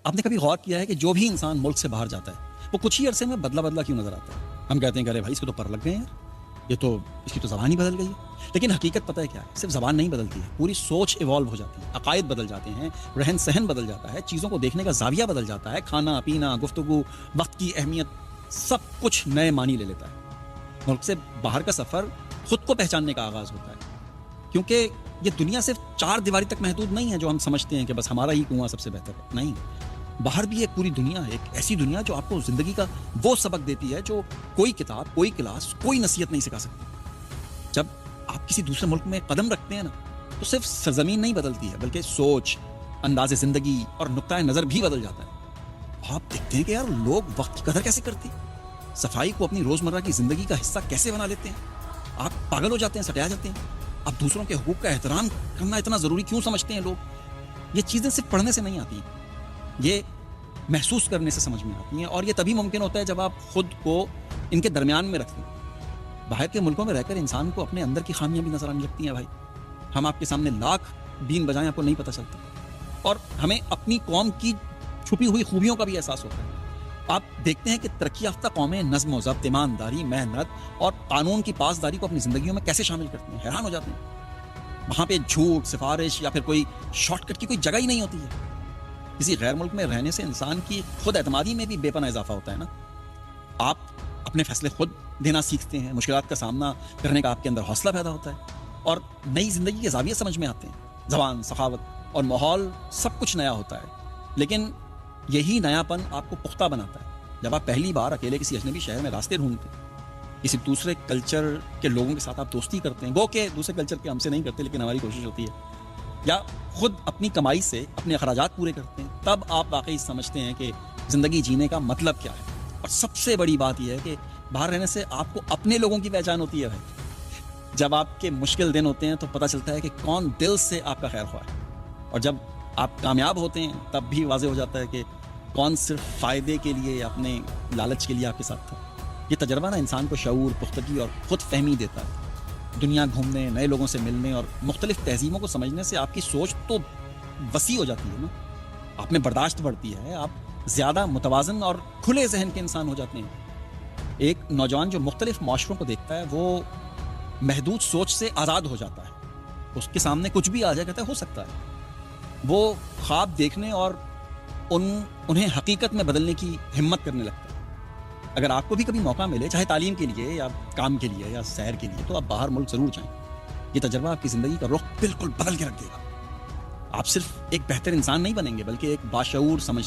آپ نے کبھی غور کیا ہے کہ جو بھی انسان ملک سے باہر جاتا ہے وہ کچھ ہی عرصے میں بدلا بدلا کیوں نظر آتا ہے؟ ہم کہتے ہیں کہ ارے بھائی اس کو تو پر لگ گئے ہیں، اس کی تو زبان ہی بدل گئی ہے. لیکن حقیقت پتہ ہے کیا ہے؟ صرف زبان نہیں بدلتی ہے، پوری سوچ ایوالو ہو جاتی ہے، عقائد بدل جاتے ہیں، رہن سہن بدل جاتا ہے، چیزوں کو دیکھنے کا زاویہ بدل جاتا ہے، کھانا پینا، گفتگو، وقت کی اہمیت، سب کچھ نئے معنی لے لیتا ہے. ملک سے باہر کا سفر خود کو پہچاننے کا آغاز ہوتا ہے، کیونکہ یہ دنیا صرف چار دیواری تک محدود نہیں ہے جو ہم سمجھتے ہیں کہ بس ہمارا ہی کنواں سب سے بہتر ہے. نہیں، باہر بھی ایک پوری دنیا ہے، ایک ایسی دنیا جو آپ کو زندگی کا وہ سبق دیتی ہے جو کوئی کتاب، کوئی کلاس، کوئی نصیحت نہیں سکھا سکتی. جب آپ کسی دوسرے ملک میں قدم رکھتے ہیں نا تو صرف سرزمین نہیں بدلتی ہے بلکہ سوچ، انداز زندگی اور نقطۂ نظر بھی بدل جاتا ہے. آپ دیکھتے ہیں کہ یار لوگ وقت کی قدر کیسے کرتے ہیں، صفائی کو اپنی روزمرہ کی زندگی کا حصہ کیسے بنا لیتے ہیں. آپ پاگل ہو جاتے ہیں، سٹیا جاتے ہیں. اب دوسروں کے حقوق کا احترام کرنا اتنا ضروری کیوں سمجھتے ہیں لوگ؟ یہ چیزیں صرف پڑھنے سے نہیں آتی، یہ محسوس کرنے سے سمجھ میں آتی ہیں، اور یہ تبھی ممکن ہوتا ہے جب آپ خود کو ان کے درمیان میں رکھیں. باہر کے ملکوں میں رہ کر انسان کو اپنے اندر کی خامیاں بھی نظر آنے لگتی ہیں. بھائی ہم آپ کے سامنے لاکھ بین بجائیں، آپ کو نہیں پتہ چلتا، اور ہمیں اپنی قوم کی چھپی ہوئی خوبیوں کا بھی احساس ہوتا ہے. آپ دیکھتے ہیں کہ ترقی یافتہ قومیں نظم و ضبط، ایمانداری، محنت اور قانون کی پاسداری کو اپنی زندگیوں میں کیسے شامل کرتی ہیں. حیران ہو جاتے ہیں. وہاں پہ جھوٹ، سفارش یا پھر کوئی شارٹ کٹ کی کوئی جگہ ہی نہیں ہوتی ہے. کسی غیر ملک میں رہنے سے انسان کی خود اعتمادی میں بھی بے پناہ اضافہ ہوتا ہے نا. آپ اپنے فیصلے خود دینا سیکھتے ہیں، مشکلات کا سامنا کرنے کا آپ کے اندر حوصلہ پیدا ہوتا ہے، اور نئی زندگی کے زاویے سمجھ میں آتے ہیں. زبان، سخاوت اور ماحول سب کچھ نیا ہوتا ہے، لیکن یہی نیا پن آپ کو پختہ بناتا ہے. جب آپ پہلی بار اکیلے کسی اجنبی شہر میں راستے ڈھونڈتے ہیں، کسی دوسرے کلچر کے لوگوں کے ساتھ آپ دوستی کرتے ہیں، گو کہ دوسرے کلچر کے ہم سے نہیں کرتے لیکن ہماری کوشش ہوتی ہے، یا خود اپنی کمائی سے اپنے اخراجات پورے کرتے ہیں، تب آپ واقعی سمجھتے ہیں کہ زندگی جینے کا مطلب کیا ہے. اور سب سے بڑی بات یہ ہے کہ باہر رہنے سے آپ کو اپنے لوگوں کی پہچان ہوتی ہے. بھائی جب آپ کے مشکل دن ہوتے ہیں تو پتہ چلتا ہے کہ کون دل سے آپ کا خیر خواہ ہے، اور جب آپ کامیاب ہوتے ہیں تب بھی واضح ہو جاتا ہے کہ کون صرف فائدے کے لیے، اپنے لالچ کے لیے آپ کے ساتھ تھا. یہ تجربہ نا انسان کو شعور، پختگی اور خود فہمی دیتا ہے. دنیا گھومنے، نئے لوگوں سے ملنے اور مختلف تہذیبوں کو سمجھنے سے آپ کی سوچ تو وسیع ہو جاتی ہے نا. آپ میں برداشت بڑھتی ہے، آپ زیادہ متوازن اور کھلے ذہن کے انسان ہو جاتے ہیں. ایک نوجوان جو مختلف معاشروں کو دیکھتا ہے وہ محدود سوچ سے آزاد ہو جاتا ہے. اس کے سامنے کچھ بھی آ جائے، کہتا ہے ہو سکتا ہے. وہ خواب دیکھنے اور انہیں حقیقت میں بدلنے کی ہمت کرنے لگتا ہے. اگر آپ کو بھی کبھی موقع ملے، چاہے تعلیم کے لیے یا کام کے لیے یا سیر کے لیے، تو آپ باہر ملک ضرور جائیں. یہ تجربہ آپ کی زندگی کا رخ بالکل بدل کے رکھ دے گا. آپ صرف ایک بہتر انسان نہیں بنیں گے بلکہ ایک باشعور، سمجھ